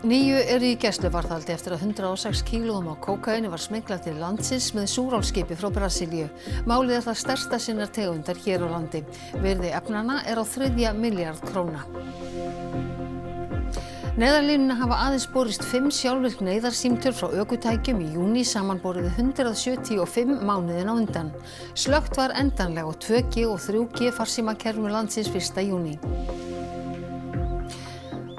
9 eru í gæsluvarðhaldi eftir að 106 kílóum af kókaíni var smyglað til landsins með súrálskipi frá Brasilíu. Málið er það stærsta sinnar tegundar hér á landi. Virði efnanna er á 3 milljarð króna. Neyðarlínuna hafa aðeins borist 5 sjálfvirk neyðarsímtöl frá ökutækjum í júní samanborið við 175 mánuðina á undan. Slökkt var endanlega á 2G og 3G farsímakerfum landsins 1. júní.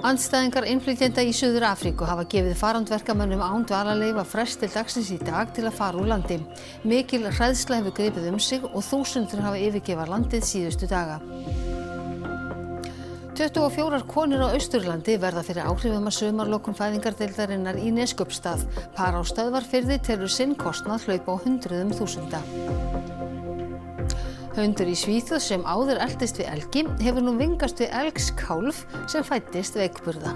Andstæðingar innflytjenda í Suður-Afríku hafa gefið farandverkamönnum án dvalarleyfa frest til dagsins í dag til að fara úr landi. Mikil hræðsla hefur gripið sig og þúsundir hafa yfirgefið landið síðustu daga. 24 konur á Austurlandi verða fyrir áhrifum af sumarlokun fæðingardeildarinnar í Neskaupstað. Par á Stöðvarfirði telur sinn kostnað hlaupa á hundruðum þúsunda. Hundur í Svíþjóð sem áður eltist við elgi hefur nú vingast við elgskálf sem fæddist veikburða.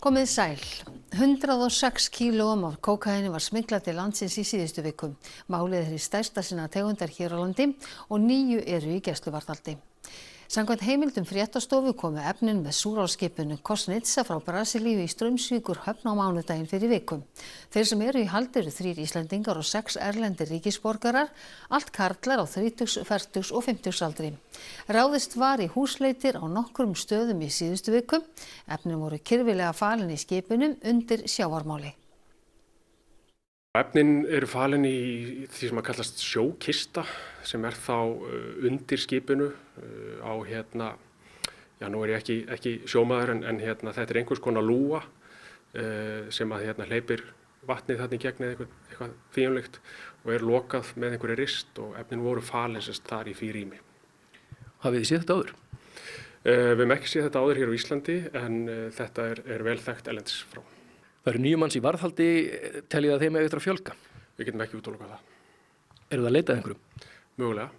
Komið sæl. 106 kílóum af kókaíni var smyglað til landsins í síðustu viku. Málið er í stærsta sinna tegundar hér á landi og 9 eru í gæsluvarðhaldi. Samkvæmt heimildum fréttastofu komu efnin með súrálskipinu Korsnitsa frá Brasilíu í Straumsvíkurhöfn á mánudaginn fyrir viku. Þeir sem eru í haldi eru 3 Íslendingar og 6 erlendir ríkisborgarar, allt karlar á 30, 40 og 50 aldri. Ráðist var í húsleitir á nokkrum stöðum í síðustu viku. Efnin voru kyrfilega falin í skipinu undir sjávarmáli. Efnin eru falin í því sem að kallast sjókista sem er þá undir skipinu á nú er ég ekki sjómaður en þetta er einhvers konar lúga sem að hleypir vatnið þarna í gegn eða eitthvað þvíumlegt og er lokað með einhverju rist og efnin voru falin þar í því rými. Hafið þið séð þetta áður? Við höfum ekki séð þetta áður hér á Íslandi en þetta er vel þekkt erlendis frá. Það eru 9 manns í varðhaldi, teljið að þeim eftir að fjölga? Við getum ekki útilokað það. Eru það að leita að einhverjum? Mögulega.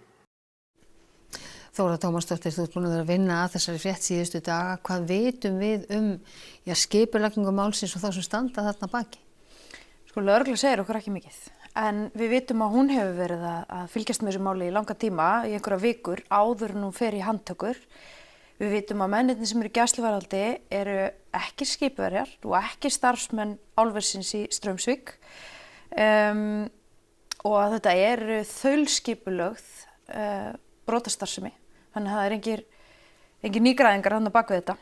Þóra Tómasdóttir, þú ert búin að vera að vinna að þessari frétt síðustu daga. Hvað vitum við skipulagningu málsins og þá sem standa þarna baki? Lögregla segir okkur ekki mikið. En við vitum að hún hefur verið að fylgjast með þessu máli í langa tíma, í einhverja vikur, áður en hún fer í handtökur. Við vitum að mennirnir sem eru í gæsluvarðhaldi eru ekki skipverjar og ekki starfsmenn álversins í Straumsvík og að þetta eru þaulskipulögð brotastarfsemi. Þannig að það er engin nýgræðingar þarna bak við þetta.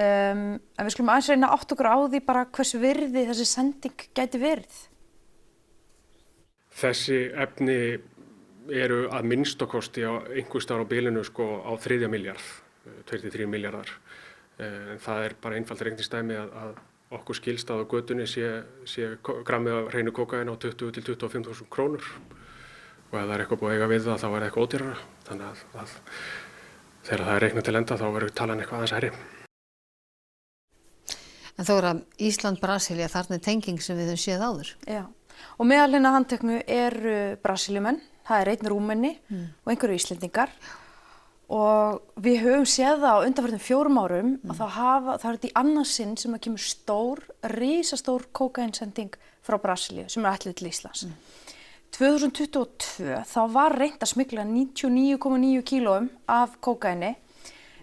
En við skulum aðeins reyna að átta okkur á því bara hversu virði þessi sending gæti verið. Þessi efni eru að minnstakosti á einhvers staðar á bilinu á 3 milljarð. 2-3 milljarðar. Það er bara einfalt reikningsdæmi að okkur skilst að á götunni sé grammið af hreinu kókaíni á 20.000–25.000 krónur og ef það er eitthvað búið að eiga við það þá er það eitthvað ódýrara. Þannig að þegar það er reiknað til enda þá verður talan eitthvað aðeins hærri. En þó er að Ísland-Brasilía þarna er tenging sem við höfum séð áður. Já, og meðal hinna handteknu eru Brasilíumenn, það er einn Rúmeni og einhverju Íslendingar. Og við höfum séð það á undanfarnum 4 árum að það er þetta í annað sinn sem það kemur risastór kókaínsending frá Brasilíu sem er ætluð til Íslands. 2022 þá var reynt að smygla 99,9 kílóum af kókaíni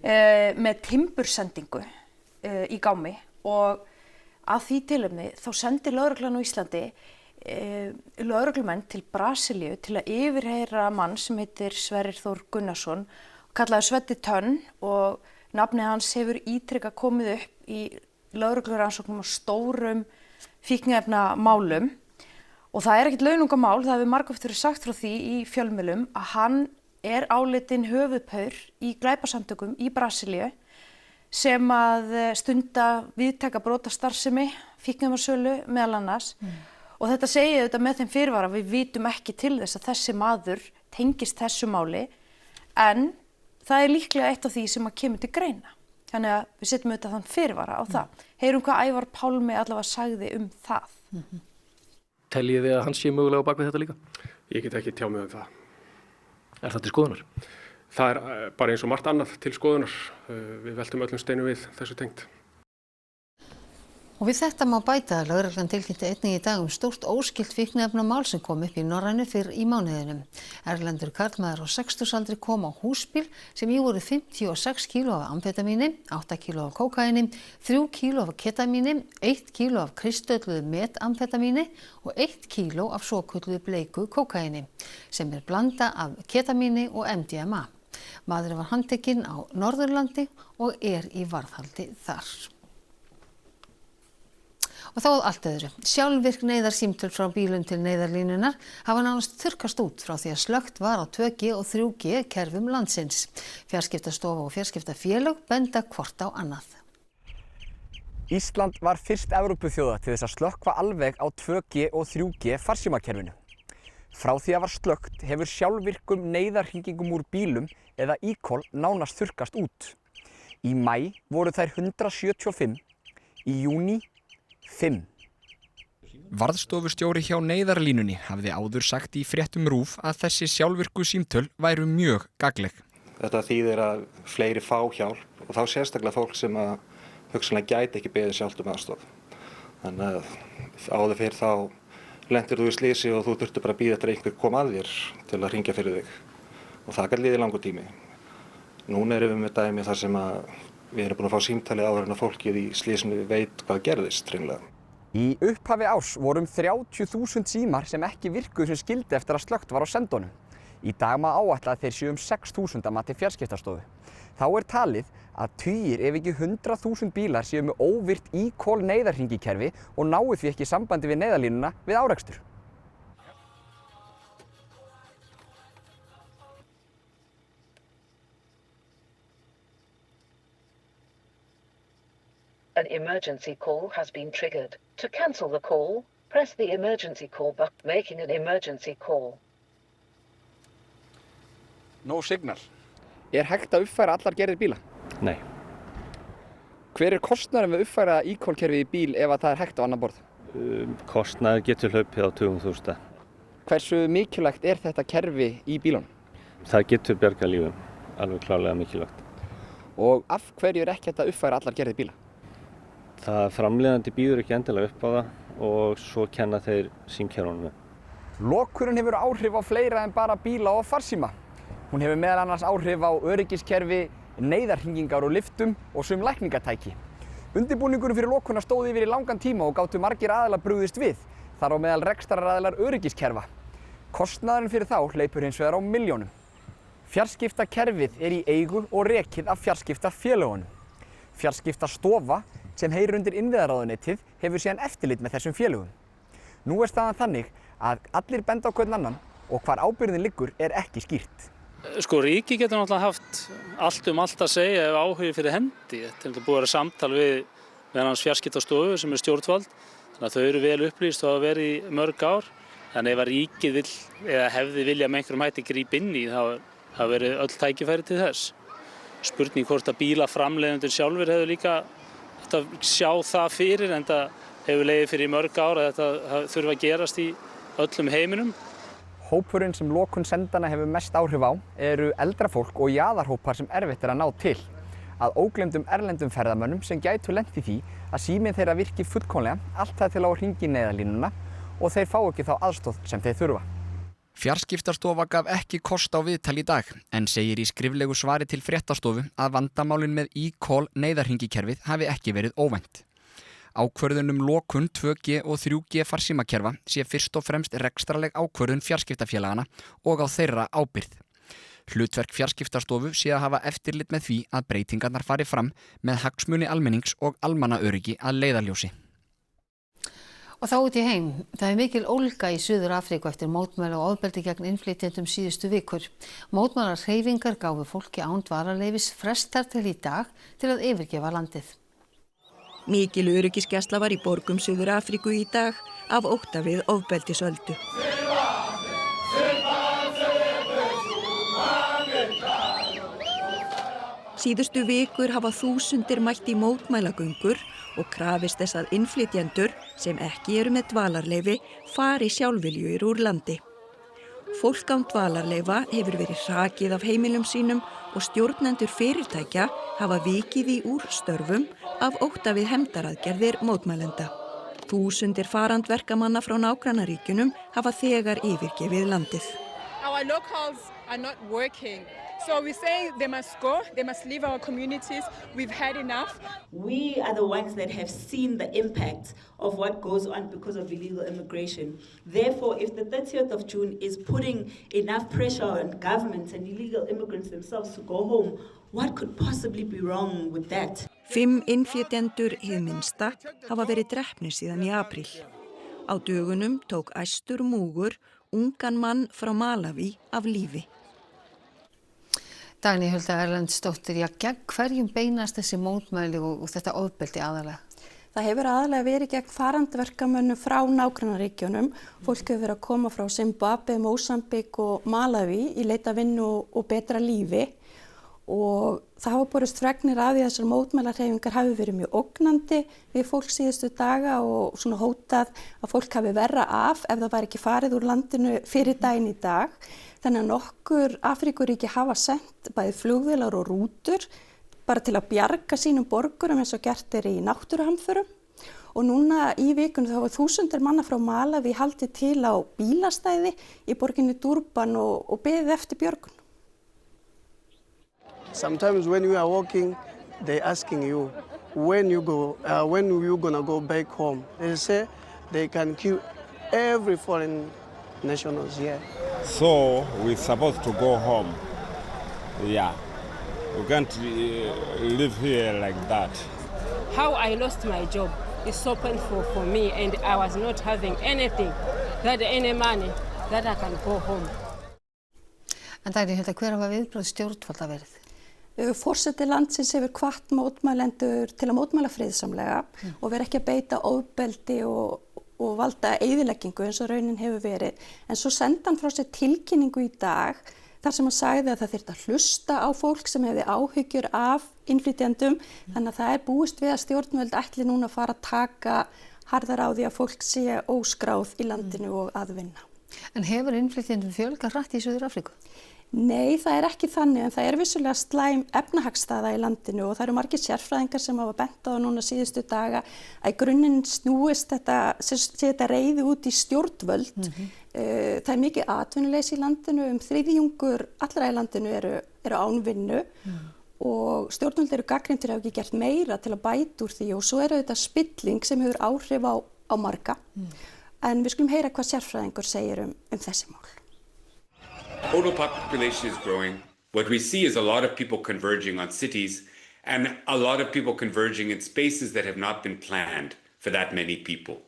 með timbursendingu í gámi og að því tilefni þá sendi lögreglan á Íslandi lögreglumenn til Brasilíu til að yfirheyra mann sem heitir Sverrir Þór Gunnarsson kallaður Sveddi Tönn og nafnið hans hefur ítrekað komið upp í lögreglurannsóknum á stórum fíkniefnamálum og það er ekkert launungamál, það hefur margoft verið sagt frá því í fjölmiðlum að hann er álitinn höfuðpaur í glæpasamtökum í Brasilíu sem að stunda víðtæka brotastarfsemi, fíkniefnasölu meðal annars og þetta segir þetta með þeim fyrirvara við vitum ekki til þess að þessi maður tengist þessu máli en það er líklega eitt af því sem að kemur til greina. Þannig að við setjum auðvitað þann fyrirvara á það. Heyrum hvað Ævar Pálmi allavega sagði það. Teljið þið að hann sé mögulega á bak við þetta líka? Ég get ekki tjá mig það. Er það til skoðunar? það bara eins og margt annað til skoðunar. Við veltum öllum steinum við þessu tengt. Og við þetta má bæta að lögreglan tilkynnti einnig í dag stórt óskylt fíkniefnamál sem kom upp í Norrænu fyrr í mánuðinum. Erlendur karlmaður á 60-aldri kom á húsbíl sem í voru 56 kíló af amfetamíni, 8 kíló af kókaíni, 3 kíló af ketamíni, 1 kíló af kristölluðu metamfetamíni og 1 kíló af svokölluðu bleiku kókaíni, sem blanda af ketamíni og MDMA. Maðurinn var handtekinn á Norðurlandi og í varðhaldi þar. Og þá að allt öðru. Sjálfvirk neyðarsímtöl frá bílum til neyðarlínunar hafa nánast þurrkast út frá því að slökkt var á 2G og 3G kerfum landsins. Fjarskiptastofa og fjarskiptafélög benda hvort á annað. Ísland var fyrst Evrópuþjóða til þess að slökkva alveg á 2G og 3G farsímakerfinu. Frá því að var slökkt hefur sjálfvirkum neyðarhringingum úr bílum eða e-call nánast þurrkast út. Í maí voru þær 175, í júní 5. Varðstofustjóri hjá Neyðarlínunni hafði áður sagt í fréttum RÚV að þessi sjálfvirku símtöl væru mjög gagnleg. Þetta þýðir að fleiri fá hjálp og þá sérstaklega fólk sem að hugsanlega gæti ekki beðið sjálft aðstoð. Þannig að áður fyrr þá lentir þú í slysi og þú þurftir bara að bíða eftir að einhver kom að þér til að hringja fyrir þig. Og það gat liðið langur tími. Núna erum við með dæmi þar sem að við erum búin að fá símtalið áður en að fólkið í slysinu veit hvað gerðist hreinlega. Í upphafi árs voru 30.000 símar sem ekki virkuðu sem skildi eftir að slökkt var á sendunum. Í dag má áætla að þeir séu 6.000 að mati fjarskiptastofu. Þá talið að tugir ef ekki 100.000 bílar séu með óvirt e-call neyðarhringikerfi og náu því ekki sambandi við neyðarlínuna við árekstur. An emergency call has been triggered. To cancel the call, press the emergency call button. Making an emergency call. No signal. Hægt að uppfæra allar gerðir bíla? Nei. Hver kostnaðurinn við að uppfæra e-call kerfið í bíl ef það hægt á annan borð? Kostnaður getur hlaupið á 20.000. Hversu mikilvægt þetta kerfi í bílunum? Það getur bjargað lífum, alveg klárlega mikilvægt. Og af hverju ekki hægt að uppfæra allar gerðir bíla? Það framleiðandi býður ekki endilega upp á það og svo kenna þeir símkerfunum. Lokunin hefur áhrif á fleira en bara bíla og farsíma. Hún hefur meðal annars áhrif á öryggiskerfi, neyðarhringingar og lyftum og sum lækningatæki. Undirbúningurinn fyrir lokuna stóð yfir í langan tíma og gátu margir aðilar brugðist við, þar á meðal rekstraraðilar öryggiskerfa. Kostnaðurinn fyrir þá hleypur hins vegar á milljónum. Fjarskiptakerfið í eigu og rekið af fjarskiptafélögunum. Fjarskiptastofa, sem heyrir undir innviðaráðuneytið, hefur síðan eftirlit með þessum félögum. Nú staðan þannig að allir benda á hvern annan og hvar ábyrgðin liggur ekki skýrt. Ríkið getur náttúrulega haft allt að segja ef áhugi fyrir hendi. Þetta búið að vera samtal við hans fjarskiptastofu sem stjórnvald. Þannig að þau eru vel upplýst og hafa verið í mörg ár. Þannig ef að ríkið vill eða hefði vilja með einhverjum hætti grípa inn í þá hafa verið öll tækifæri til þess. Spurning hvort að bílaframleiðendur sjálfur hefur líka að sjá það fyrir en það hefur legið fyrir í mörg ár að þetta þurfa að gerast í öllum heiminum. Hópurinn sem lokun sendana hefur mest áhrif á eru eldra fólk og jaðarhópar sem erfitt að ná til. Að ógleymdum erlendum ferðamönnum sem gætu lent í því að síminn þeirra virki fullkomlega allt það til á að hringja í neyðarlínuna og þeir fá ekki þá aðstoð sem þeir þurfa. Fjarskiptastofa gaf ekki kost á viðtal í dag en segir í skriflegu svari til fréttastofu að vandamálin með e-call neyðarhringikerfið hafi ekki verið óvænt. Ákvörðun lokun 2G og 3G farsímakerfa sé fyrst og fremst rekstrarleg ákvörðun fjarskiptafélagana og á þeirra ábyrgð. Hlutverk fjarskiptastofu sé að hafa eftirlit með því að breytingarnar fari fram með hagsmuni almennings og almannaöryggi að leiðarljósi. Og þá út í heim. Það mikil ólga í Suður-Afríku eftir mótmæli og ofbeldi gegn innflytjendum síðustu vikur. Mótmælahreyfingar gáfu fólki án dvalarleyfis frestar til í dag til að yfirgefa landið. Mikil öryggisgæsla var í borgum Suður-Afríku í dag af ótta við ofbeldisöldu. Síðustu vikur hafa þúsundir mætt í mótmælagöngur og krafist þess að innflytjendur sem ekki eru með dvalarleyfi fari sjálfviljugir úr landi. Fólk án dvalarleyfa hefur verið hrakið af heimilum sínum og stjórnendur fyrirtækja hafa vikið í úr störfum af ótta við hefndaraðgerðir mótmælenda. Þúsundir farandverkamanna frá nágrannaríkjunum hafa þegar yfirgefið landið. Our locals are not working. So we say they must go, they must leave our communities. We've had enough. We are the ones that have seen the impact of what goes on because of illegal immigration. Therefore, if the 30th of June is putting enough pressure on governments and illegal immigrants themselves to go home, what could possibly be wrong with that? 5 innflytjendur hið minnsta hafa verið drepnir síðan í apríl. Á dögunum tók æstur múgur ungan mann frá Malaví af lífi. Dagný Hulda Erlendsdóttir, gegn hverjum beinast þessi mótmæli og þetta ofbeldi aðalega? Það hefur aðalega verið gegn farandverkamönnum frá nágrannaríkjunum. Fólk hefur verið að koma frá Zimbabwe, Mósambík og Malaví í leita vinnu og betra lífi. Og það hafa borist fregnir af því að þessar mótmælahreyfingar hafi verið mjög ógnandi við fólk síðustu daga og svona hótað að fólk hafi verra af ef það var ekki farið úr landinu fyrir daginn í dag. Þannig að nokkur Afríkuríki hafa sendt bæði flugvélar og rútur bara til að bjarga sínum borgurum eins og gert í náttúruhamförum. Og núna í vikunni þá var þúsundir manna frá Malaví haldið til á bílastæði í borginni Durban og beðið eftir björgun. Sometimes when you are walking, they asking you when you gonna go back home. They say they can kill every foreign nationals here. So we're supposed to go home. Yeah, we can't live here like that. How I lost my job is so painful for me, and I was not having anything, any money that I can go home. En Dagný Hulda, hver hafa viðbrögð stjórnvalda verið? Forseti landsins hefur hvatt mótmælendur til að mótmæla friðsamlega og vera ekki að beita ofbeldi og valda eyðileggingu eins og raunin hefur verið. En svo sendi hann frá sér tilkynningu í dag þar sem hann sagði að það þyrfti að hlusta á fólk sem hefði áhyggjur af innflytjendum. Þannig að það er búist við að stjórnvöld ætli núna að fara að taka harðar á því að fólk sé óskráð í landinu og að vinna. En hefur innflytjendum fjölgað hratt í Suður-Afríku? Nei, það er ekki þannig, en það er vissulega slæm efnahagsstaða í landinu og það eru margir sérfræðingar sem hafa bent á núna síðustu daga að í grunninn snúist þetta reiði út í stjórnvöld. Það er mikið atvinnuleysi í landinu, 1/3 allra í landinu eru án vinnu og stjórnvöld eru gagnrýnd fyrir að hafa ekki gert meira til að bæta úr því og svo eru þetta spilling sem hefur áhrif á marga. En við skulum heyra hvað sérfræðingur segir þessi mál. Total population is growing. What we see is a lot of people converging on cities and a lot of people converging in spaces that have not been planned for that many people.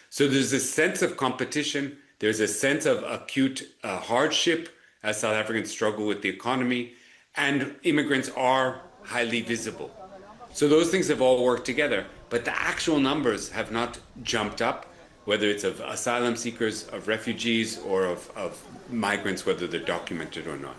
So there's a sense of competition, there's a sense of acute hardship as South Africans struggle with the economy, and immigrants are highly visible. So those things have all worked together, but the actual numbers have not jumped up, whether it's of asylum seekers, of refugees, or of migrants, whether they're documented or not.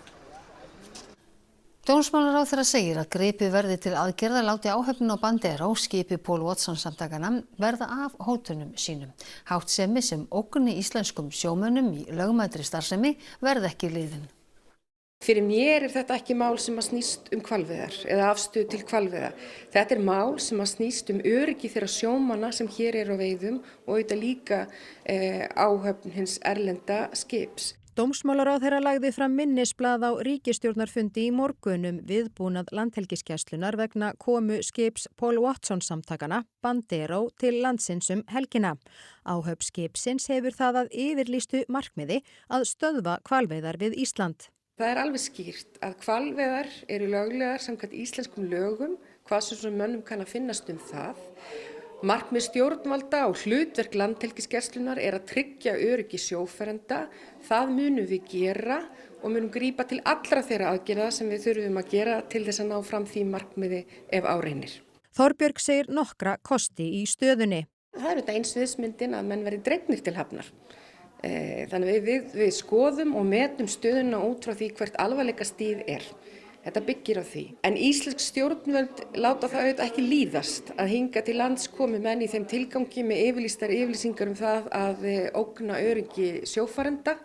Dómsmálaráðherra segir að gripið verði til aðgerða láti áhöfnin á Bandera og skipi Paul Watson samtakana verða af hótunum sínum. Háttsemi sem ógni íslenskum sjómönnum í lögmætri starfsemi verði ekki liðin. Fyrir mér þetta ekki mál sem að snýst hvalveiðar eða afstöðu til hvalveiða. Þetta mál sem að snýst öryggi þeirra sjómanna sem hér eru á veiðum og auðvitað líka áhöfn hins erlenda skips. Dómsmálaráðherra lagði fram minnisblað á ríkisstjórnarfundi í morgun viðbúnað Landhelgisgæslunnar vegna komu skips Paul Watson samtakana Bandero til landsins helgina. Áhöfn skipsins hefur það að yfirlýstu markmiði að stöðva hvalveiðar við Ísland. Það alveg skýrt að hvalveiðar eru löglegar samkvæmt íslenskum lögum, hvað sem mönnum kann að finnast það. Markmið stjórnvalda og hlutverk Landhelgisgæslunnar að tryggja öryggi sjófarenda. Það munum við gera og munum grípa til allra þeirra aðgerða sem við þurfum að gera til þess að ná fram því markmiði ef á reynir. Þorbjörg segir nokkra kosti í stöðunni. Það þetta eins viðsmyndin að menn verði dregnir til hafnar. Þannig við skoðum og metum stöðuna út frá því hvert alvarleikastig Þetta byggir á því. En íslensk stjórnvöld láta það auðvitað ekki líðast að hinga til lands komi menn í þeim tilgangi með yfirlýsingar það að ógna öryggi sjófarenda.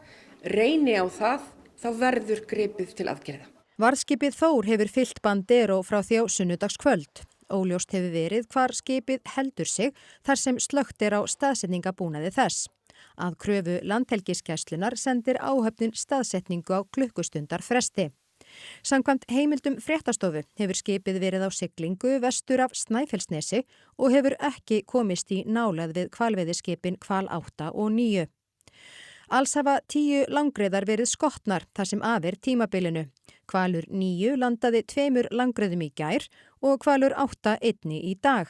reyni á það, þá verður gripið til aðgerða. Varðskipið Þór hefur fylgt Bandero frá því á sunnudagskvöld. Óljóst hefur verið hvar skipið heldur sig þar sem slökkt á staðsetningabúnaði þess. Að kröfu Landhelgisgæslunnar sendir áhöfnin staðsetningu á klukkustundar fresti. Samkvæmt heimildum fréttastofu hefur skipið verið á siglingu vestur af Snæfellsnesi og hefur ekki komist í nálægð við hvalveiðiskipin Hval 8 og 9. Alls hafa 10 langreyðar verið skotnar þar sem af tímabilinu. Hvalur 9 landaði 2 langreyðum í gær og hvalur 8 einni í dag.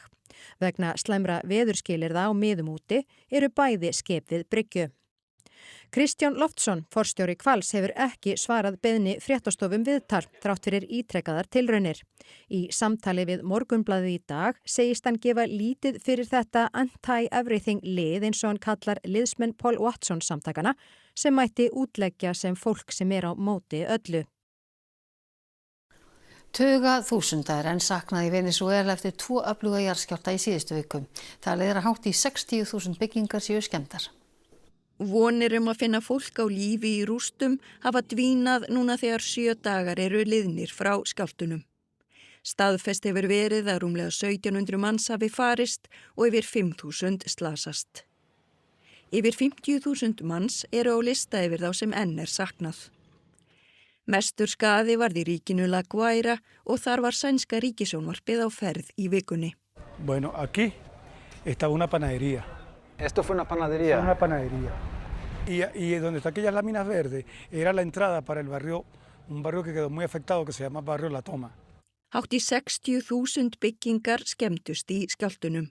Vegna slæmra veðurskilyrða á miðum úti eru bæði skip við bryggju. Kristján Loftsson, forstjóri Hvals, hefur ekki svarað beiðni fréttastofum viðtal þrátt fyrir ítrekkaðar tilraunir. Í samtali við Morgunblaðið í dag segist hann gefa lítið fyrir þetta anti-everything lið eins og hann kallar liðsmenn Paul Watson samtakana sem mætti útleggja sem fólk sem á móti öllu. Tuga þúsunda enn saknað í Venesúela eftir 2 öfluga jarðskjálfta í síðustu viku. Það leiðir að hátt í 60.000 byggingar séu skemmdar. Vonir að finna fólk á lífi í rústum hafa dvínað núna þegar 7 dagar eru liðnir frá skjálftunum. Staðfest hefur verið að rúmlega 1700 manns hafi farist og yfir 5.000 slasast. Yfir 50.000 manns eru á lista yfir þá sem enn saknað. Mestur skaði varð í ríkinu La Guaira og þar var sænska ríkissjónvarpið á ferð í vikunni. Bueno, aquí estaba una panadería. ¿Esto fue una panadería? Fue una panadería. Y donde está aquellas láminas verdes era la entrada para el barrio, un barrio que quedó muy afectado que se llama Barrio La Toma. Hátt í 60.000 byggingar skemmdust í skjálftunum.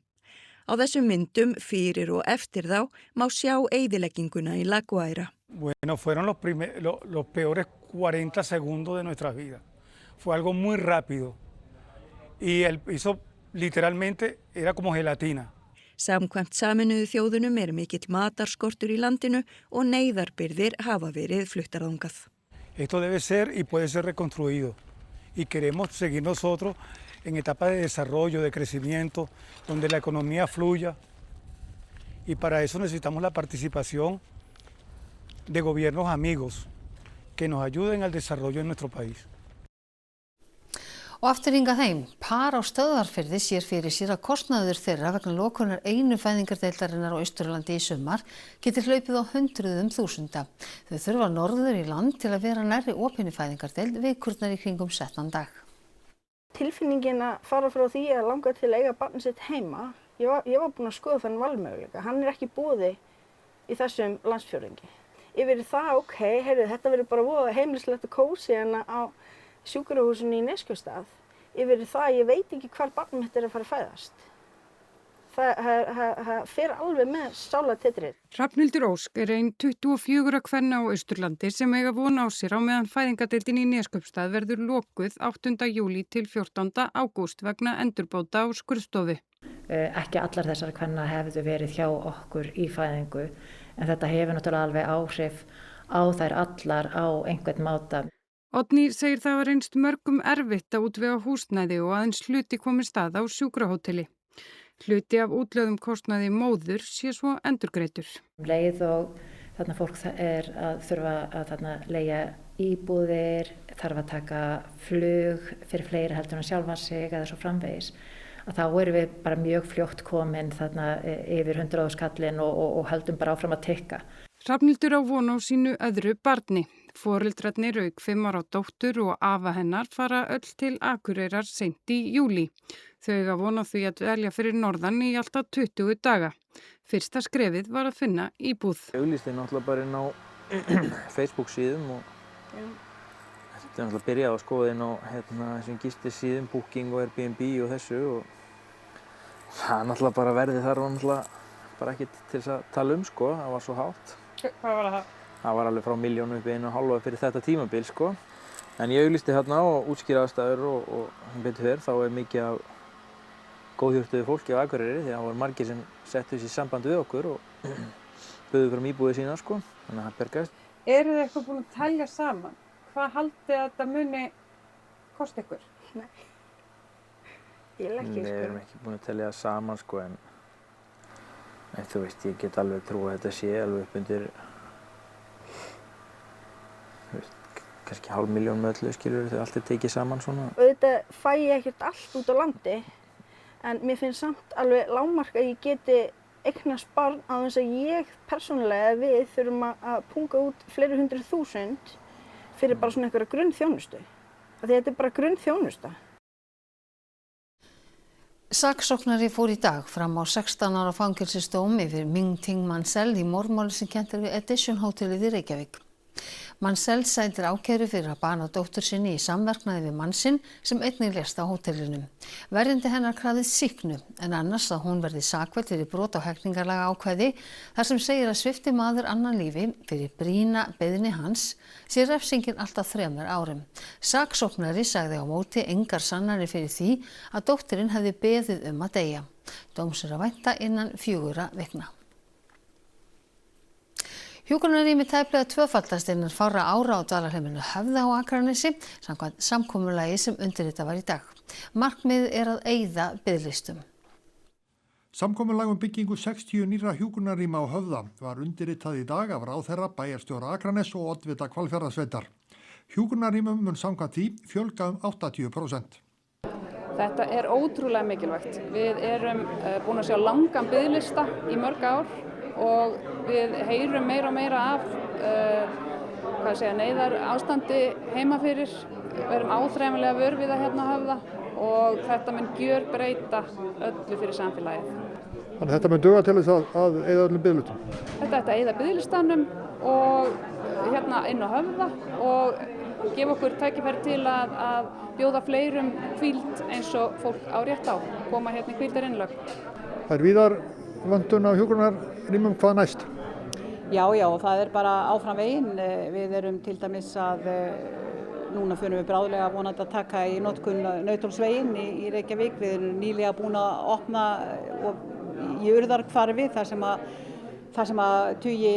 Á þessum myndum fyrir og eftir þá má sjá eyðilegginguna í La Guaira. Bueno, fueron los peores 40 segundos de nuestras vidas. Fue algo muy rápido y el piso literalmente era como gelatina. Samkvæmt Sameinuðu þjóðunum mikill matarskortur í landinu og neyðarbirgðir hafa verið fluttar þangað. Esto debe ser y puede ser reconstruido y queremos seguir nosotros en etapa de desarrollo, de crecimiento, donde la economía fluya y para eso necesitamos la participación de gobiernos amigos que nos ayuden al desarrollo en nuestro país. Og aftur hingað heim, par á Stöðvarfirði sér fyrir sér að kostnaður þeirra vegna lokunar einu fæðingardeildarinnar á Austurlandi í sumar getur hlaupið á hundruðum þúsunda. Þau þurfa norður í land til að vera nærri opinni fæðingardeild vikurnar í kringum 17. dag. Tilfinningin að fara frá því að langa til að eiga barnið sitt heima, ég var búin að skoða þann valmöguleika. Hann ekki í boði í þessum landsfjórðungi. Yfir það, þetta verður bara voða heimilislegt og kósí en á sjúkrahúsinu í Neskaupstað. Yfir það, ég veit ekki hvar barnið mitt að fara að fæðast. Það fer alveg með sálartitrið. Hrafnhildur Ósk ein 24 kvenna á Austurlandi sem eiga von á sér á meðan fæðingardeildin í Neskaupstað verður lokuð 8. júlí til 14. ágúst vegna endurbóta á skurðstofu. Ekki allar þessar kvenna hefðu verið hjá okkur í fæðingu en þetta hefur náttúrulega alveg áhrif á þær allar á einhvern máta. Oddný segir það var reynst mörgum erfitt að útvega húsnæði og aðeins hluti komið stað á sjúkrahóteli. Hluti af útlögðum kostnaði móður sé svo endurgreiddur. Leið og þarna fólk að þurfa að leigja íbúðir, þarf að taka flug fyrir fleiri heldur en sjálfan sig eða svo framvegis. Þá erum við bara mjög fljótt komin þarna yfir 100.000 kallinn og höldum bara áfram að tikka. Hrafnhildur á von á sínu öðru barni. Foreldrarnir auk 5 ára dóttur og afa hennar fara öll til Akureyrar seint í júlí. Þau eiga von á því að dvelja fyrir norðan í alltaf 20 daga. Fyrsta skrefið var að finna íbúð. Auglýsti náttúrulega bara inn á Facebook síðum og þetta er náttúrulega byrjað að skoða inn á þessum gistisíðum, Booking og Airbnb og þessu og það náttúrulega bara verðið þar var náttúrulega bara ekki til þess að tala sko, það var svo hátt. Hvað var það? Það var alveg frá 1 milljón upp í 1,5 fyrir þetta tímabil sko. En ég auglýsti hérna og útskýra aðstæður og betur fyrr þá mikið af góðhjörtuðu fólki á Akureyri því að það voru margir sem settu sig í samband við okkur og buðu fram íbúðir sína sko, þannig að það bergaðist. Eru þið eitthvað búin að telja saman? Hvað haldið að þetta muni kosta ykkur? Nei, ég ekki sko. Við erum ekki búin að telja það saman sko en þú veist, ég get alveg trú að þetta sé alveg upp undir kannski 500.000 með öllu, skilur, þegar allt tekið saman svona. Auðvitað fæ ég ekkert allt út á landi, en mér finnst samt alveg lágmark að ég geti eignast barn á þess að ég persónulega við þurfum að punga út fleiri 100.000 fyrir bara svona einhverja grunnþjónustu. Þetta bara grunnþjónusta. Saksóknari fór í dag fram á 16 ára fangelsisdóm yfir Ming Ting Mansell í morðmáli sem kennt við Edition hótelið í Reykjavík. Mansell sætir ákæru fyrir að bana dóttur sinni í samverknaði við mann sinn sem einnig lést á hótelinu. Verjandi hennar krafðist sýknu en annars að hún verði sakfelld fyrir brot á hegningarlaga ákvæði þar sem segir að svipti maður annan lífi fyrir brýna beiðni hans sé refsingin allt að 3 árum. Saksóknari sagði á móti engar sannanir fyrir því að dóttirin hefði beðið að deyja. Dóms er að vænta innan 4 vikna. Hjúkrunarrými tæplega tvöfaldast innan fárra ára á dvalarheimilinu Höfða á Akranesi samkvæmt samkomulagi sem undirritað var í dag. Markmiðið er að eyða biðlistum. Samkomulag byggingu 60 nýrra hjúkrunarrýma á Höfða var undirritað í dag af ráðherra, bæjarstjóra Akranes og oddvita Hvalfjarðarsveitar. Hjúkrunarrýmum mun samkvæmt því fjölga 80%. Þetta er ótrúlega mikilvægt. Við erum búin að sjá langan biðlista í mörg ár og við heyrum meira og meira af neyðar ástandi heima fyrir. Við erum áþreifanlega vör við það hérna á Höfða og þetta mun gjörbreyta öllu fyrir samfélagið. Þannig þetta mun duga til þess að eyða öllum biðlistum? Þetta ætti að eyða biðlistanum og hérna inn á Höfða og gefa okkur tækifæri til að bjóða fleirum hvíld eins og fólk á rétt á, koma hérna í hvíldarinnlögn. Það er víðar vöntun á hjúkrunarrýmum, hvað næst? Já, það er bara áfram veginn. Við erum til dæmis að núna förum við bráðlega vonandi að taka í notkun Nauthólsveginn í Reykjavík. Við erum nýlega búin að opna í Urðarhvarfi þar sem að tugi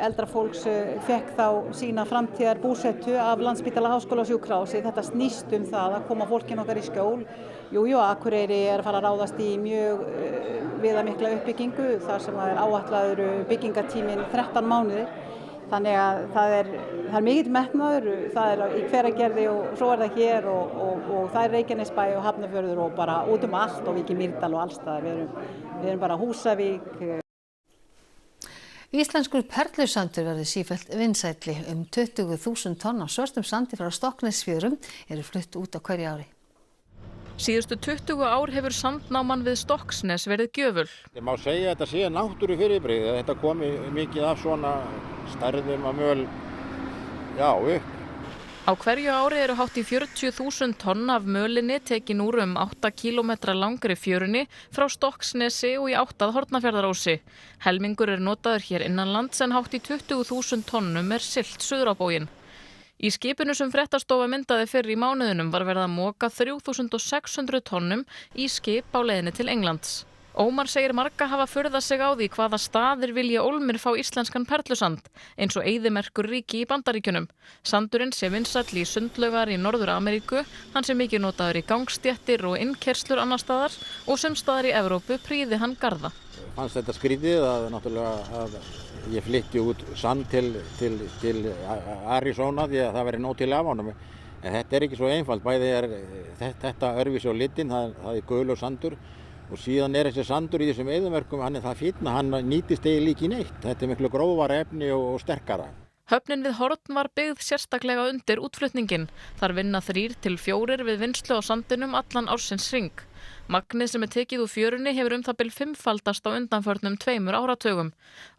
eldra fólks fekk þá sína framtíðar búsettu af Landspítala Háskólasjúkrahúsi. Þetta snýst það að koma fólkinu okkar í skjól. Akureyri er að fara að ráðast í mjög viðamikla uppbyggingu þar sem það er áætlaður byggingatíminn 13 mánuðir. Þannig að það er mikill metnaður, það er í Hveragerði og svo er það hér og það er Reykjanesbæ og Hafnarfjörður og bara út allt og Vík í Mýrdal og alls staðar. Við erum bara Húsavík. Íslenskur perlusandur verður sífellt vinsælli. 20.000 tonn af svörtum sandi frá Stokksnesfjörum eru flutt út á hverju ári. Síðustu 20 ár hefur sandnáman við Stokksnes verið gjöful. Ég má segja að þetta sé náttúrufyrirbrigði. Þetta komi mikið af svona stærðum af möl upp. Á hverju ári eru hátt í 40.000 tonn af mölinni tekin úr 8 kílómetra langri fjörunni frá Stokksnesi og í átt að Hornafjarðarósi. Helmingur er notaður hér innanlands en hátt í 20.000 tonnum er siglt suður á bóginn. Í skipinu sem Fréttastofa myndaði fyrr í mánuðinum var verið að moka 3.600 tonnum í skip á leiðinni til Englands. Ómar segir marga hafa furðað sig á því hvaða staðir vilja ólmir fá íslenskan perlusand, eins og eyðimerkur ríki í Bandaríkjunum. Sandurinn sé vinsæll í sundlaugar í Norður-Ameríku, hann sé mikið notaður í gangstéttir og innkerslur annar staðar og sumstaðar í Evrópu prýði hann garða. Fannst þetta skrítið að ég flytti út sand til Arizona því að það væri nóg til af honum. En þetta er ekki svo einfalt, bæði er þetta örfis á litinn, það er gulur sandur. Og síðan er þessi sandur í þessum eyðimerkum, hann er það fínn að hann nýtist eiginlega ekki neitt. Þetta er miklu grófara efni og sterkara. Höfnin við Horn var byggð sérstaklega undir útflutningin. Þar vinna 3 til 4 við vinnslu á sandinum allan ársins hring. Magnið sem er tekið úr fjörunni hefur það bil 5-faldast á undanförnum 2 áratugum.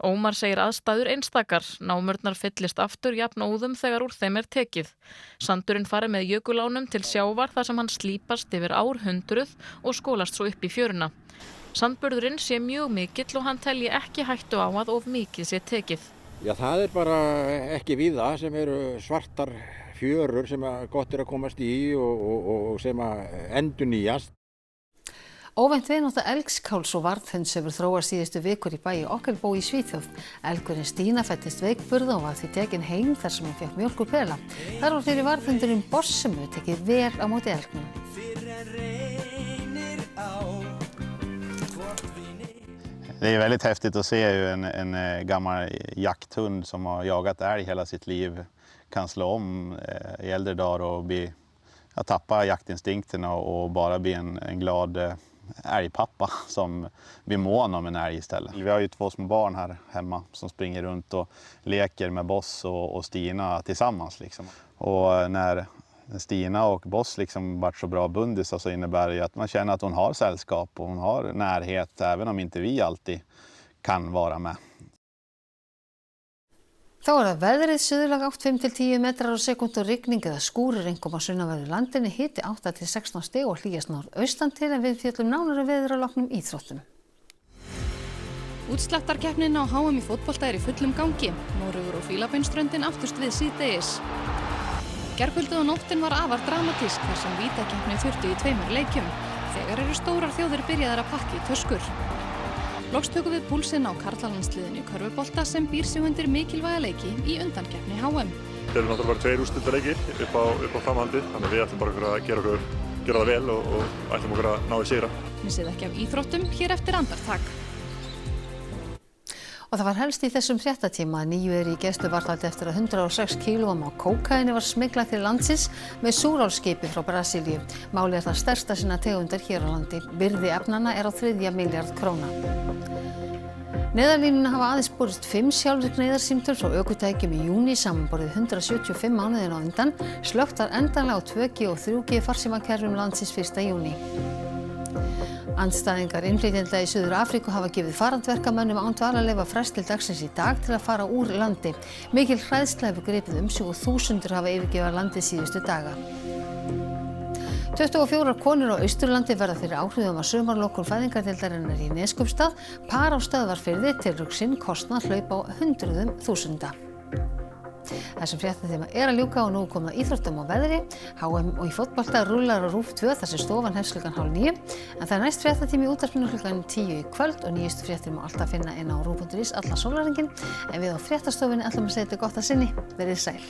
Ómar segir aðstæður einstakar. Námurnar fyllist aftur jafn óðum þegar úr þeim er tekið. Sandurinn fari með jökulánum til sjávar þar sem hann slípast yfir árhundruð og skólast svo upp í fjöruna. Sandburðurinn sé mjög mikill og hann telji ekki hættu á að of mikið sé tekið. Já, það er bara ekki víða sem eru svartar fjörur sem gott er að komast í og sem endurnýjast. Óvænt vinátta elgskáls og varðhunds hefur þróast síðustu vikur í bæi Ockelbo í Svíþjóð. Elgurinn Stína fæddist veikburða og var því tekin heim þar sem hann fékk mjólk úr pela. Þar var fyrir varðhundurinn Boss sem hefur tekið vel á móti elgnum. Det är väldigt häftigt att se hur en gammal jakthund som har jagat älg hela sitt liv kan slå om i äldre dagar och tappa jaktinstinkterna och bara bli en glad älgpappa som blir mån om en älg istället. Vi har ju 2 små barn här hemma som springer runt och leker med Boss och Stina tillsammans. Liksom. Och när Stina och Boss liksom varit så bra bundisar så innebär det ju att man känner att hon har sällskap och hon har närhet även om inte vi alltid kan vara med. Þá það veðrið suðurlag 8–10 metrar á sekúndu og rigning eða skúrir einkum á sunnanverðu landinu, hiti 8–16 stig og hlýjast norðaustan til en við fjöllum nánari veður að loknum íþróttum. Útsláttarkeppnin á HM í fótbolta í fullum gangi. Noregur og Fílabeinsströndin áttust við síðdegis. Gærkvöldið og nóttin var afar dramatísk þar sem vítakeppni þurfti í 2 leikjum. Þegar eru stórar þjóðir byrjaðar að pakka í töskur. Loks tökum við púlsinn á karlalandsliðinu í körfubolta sem býr sig undir mikilvæga leiki í undankeppni HM. Það eru náttúrulega bara 2 úrslitaleikir upp á framhaldið, þannig að við ætlum bara að gera það vel og ætlum okkur að ná í sigra. Missið ekki af íþróttum hér eftir andartak. Og það var helst í þessum fréttatíma að 9 í gæsluvarðhaldi eftir að 106 kílóum á kókaíni var smyglað til landsins með súrálskipi frá Brasilíu. Málið það stærsta sinna tegundar hér á landi. Virði efnanna á 3 milljarð króna. Neyðarlínuna hafa aðeins borist 5 sjálfvirk neyðarsímtöl frá ökutækjum í júní samanborið 175 mánuðina á undan. Slökkt var endanlega á 2G og 3G farsímakerfum landsins 1. júní. Andstæðingar innflytjenda í Suður Afríku hafa gefið farandverkamönnum án dvalarleyfa frest til dagsins í dag til að fara úr landi. Mikil hræðsla hefur gripið sig og þúsundir hafa yfirgefið landið síðustu daga. 24 konur á Austurlandi verða fyrir áhrifum af sumarlokun fæðingardeildarinnar í Neskaupstað. Par á Stöðvarfirði tilraun sinn kostnað hlaup á hundruðum þúsunda. Þessum fréttatíma að ljúka og nú komið að íþróttum og veðri. HM og í fótbolta rúllar á RÚV 2 þar sem stofan hefst klukkan 8:30. En það næst fréttatími í útvarpinu klukkan 10 í kvöld og nýjustu fréttir má alltaf finna inn á RÚV.is allan sólarhringinn. En við á fréttastofunni ætlum að segja þetta gott að sinni. Verið sæl.